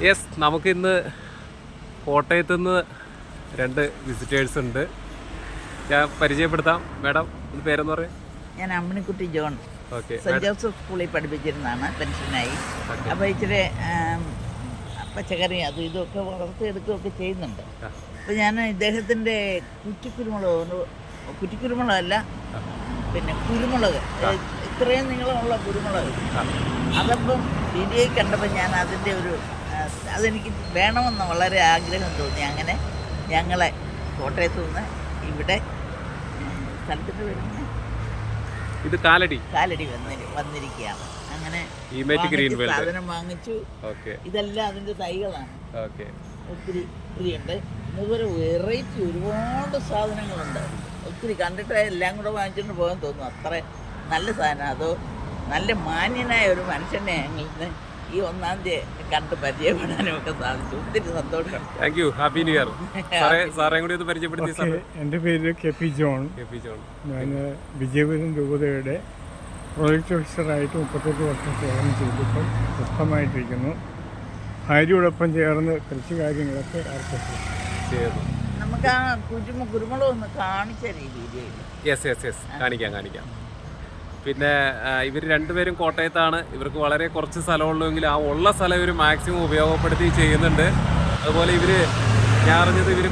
Yes, നമുക്കിന്ന് കോട്ടയത്തു നിന്ന് 2 visitors ഉണ്ട്. ഞാൻ പരിചയപ്പെടുത്താം. മാഡം, ഇത് പേരെന്ന് പറയാം? ഞാൻ Amminikutty John. Okay. Cent Joseph സ്കൂളിൽ പഠിപ്പിച്ചിരുന്നതാണ്, പെൻഷനായി. അപ്പോൾ ഇച്ചിരി പച്ചക്കറി അതും ഇതൊക്കെ വളർത്തിയെടുക്കുകയൊക്കെ ചെയ്യുന്നുണ്ട്. അപ്പോൾ ഞാൻ ഇദ്ദേഹത്തിൻ്റെ കുറ്റിക്കുരുമുളകല്ല, പിന്നെ കുരുമുളക്, ഇത്രയും നീളമുള്ള കുരുമുളക്, അതപ്പം വീഡിയോയിൽ കണ്ടപ്പോൾ ഞാൻ അതിൻ്റെ അതെനിക്ക് വേണമെന്ന് വളരെ ആഗ്രഹം തോന്നി. അങ്ങനെ ഞങ്ങളെ കോട്ടയത്തു നിന്ന് ഇവിടെ സ്ഥലത്തിൻ്റെ വരുന്ന ഇത് കാലടി വന്നിരിക്കുകയാണ്. അങ്ങനെ സാധനം വാങ്ങിച്ചു. ഇതെല്ലാം അതിൻ്റെ തൈകളാണ്. ഒത്തിരി ഉണ്ട്. ഇതുപോലെ വെറൈറ്റി ഒരുപാട് സാധനങ്ങളുണ്ട്. ഒത്തിരി കണ്ടിട്ട് എല്ലാം കൂടെ വാങ്ങിച്ചുകൊണ്ട് പോകാൻ തോന്നും. അത്ര നല്ല സാധനം. അതോ നല്ല മാന്യനായ ഒരു മനുഷ്യനെ ഞങ്ങളിന്ന് ഈ 1-ാം തീയതി കണ്ട് പരിചയപ്പെടാനും ഒക്കെ സാധിച്ചു. ഒത്തിരി സന്തോഷം. Thank you. Happy new year. എൻ്റെ പേര് കെ.പി. ജോൺ. ഞാൻ വിജയപുരം രൂപതയുടെ പ്രോജക്റ്റ് ഓഫീസറായിട്ട് 38 വർഷം സേവനം ചെയ്തിപ്പോൾ സ്വസ്ഥമായിട്ടിരിക്കുന്നു. ഭാര്യയോടൊപ്പം ചേർന്ന് കൃഷി കാര്യങ്ങളൊക്കെ ചെയ്യുന്നു. നമുക്ക് ആ കുരുമുളക് ഒന്ന് കാണിച്ച രീതിയിൽ കാണിക്കാം. പിന്നെ ഇവർ 2 പേരും കോട്ടയത്താണ്. ഇവർക്ക് വളരെ കുറച്ച് സ്ഥലമുള്ളെങ്കിൽ ആ ഉള്ള സ്ഥലം ഇവർ മാക്സിമം ഉപയോഗപ്പെടുത്തി ചെയ്യുന്നുണ്ട്. അതുപോലെ ഞാൻ അറിഞ്ഞത് ഇവർ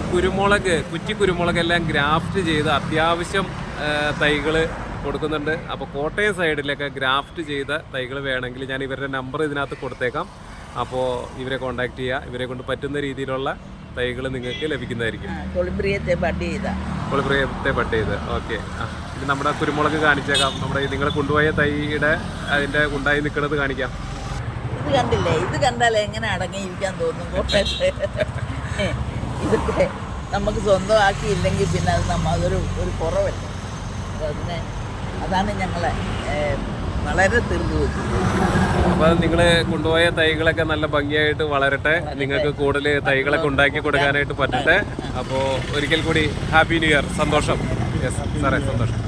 കുരുമുളകെല്ലാം ഗ്രാഫ്റ്റ് ചെയ്ത് അത്യാവശ്യം തൈകൾ കൊടുക്കുന്നുണ്ട്. അപ്പോൾ കോട്ടയം സൈഡിലൊക്കെ ഗ്രാഫ്റ്റ് ചെയ്ത തൈകൾ വേണമെങ്കിൽ ഞാൻ ഇവരുടെ നമ്പർ ഇതിനകത്ത് കൊടുത്തേക്കാം. അപ്പോൾ ഇവരെ കോൺടാക്ട് ചെയ്യുക. ഇവരെ കൊണ്ട് പറ്റുന്ന രീതിയിലുള്ള തൈകൾ നിങ്ങൾക്ക് ലഭിക്കുന്നതായിരിക്കും. കൊളിബ്രിയത്തെ ബഡ് ചെയ്ത്. ഓക്കെ. ഇത് നമ്മുടെ കുരുമുളക് കാണിച്ചേക്കാം. നമ്മുടെ നിങ്ങൾ കൊണ്ടുപോയ തൈയുടെ അതിൻ്റെ ഉണ്ടായി നിൽക്കുന്നത് കാണിക്കാം. ഇത് കണ്ടില്ലേ? ഇത് കണ്ടാൽ എങ്ങനെ അടങ്ങിയിരിക്കാൻ തോന്നും കോട്ടയത്ത്. ഇതൊക്കെ നമുക്ക് സ്വന്തമാക്കിയില്ലെങ്കിൽ പിന്നെ അത് അതൊരു കുറവല്ല. അതാണ് ഞങ്ങളെ വളരെ തീർന്നു. അപ്പോൾ നിങ്ങൾ കൊണ്ടുപോയ തൈകളൊക്കെ നല്ല ഭംഗിയായിട്ട് വളരട്ടെ. നിങ്ങൾക്ക് കൂടുതൽ തൈകളൊക്കെ ഉണ്ടാക്കി കൊടുക്കാനായിട്ട് പറ്റട്ടെ. അപ്പോൾ ഒരിക്കൽ കൂടി ഹാപ്പി ന്യൂ ഇയർ. സന്തോഷം. യെസ് സാറേ, സന്തോഷം.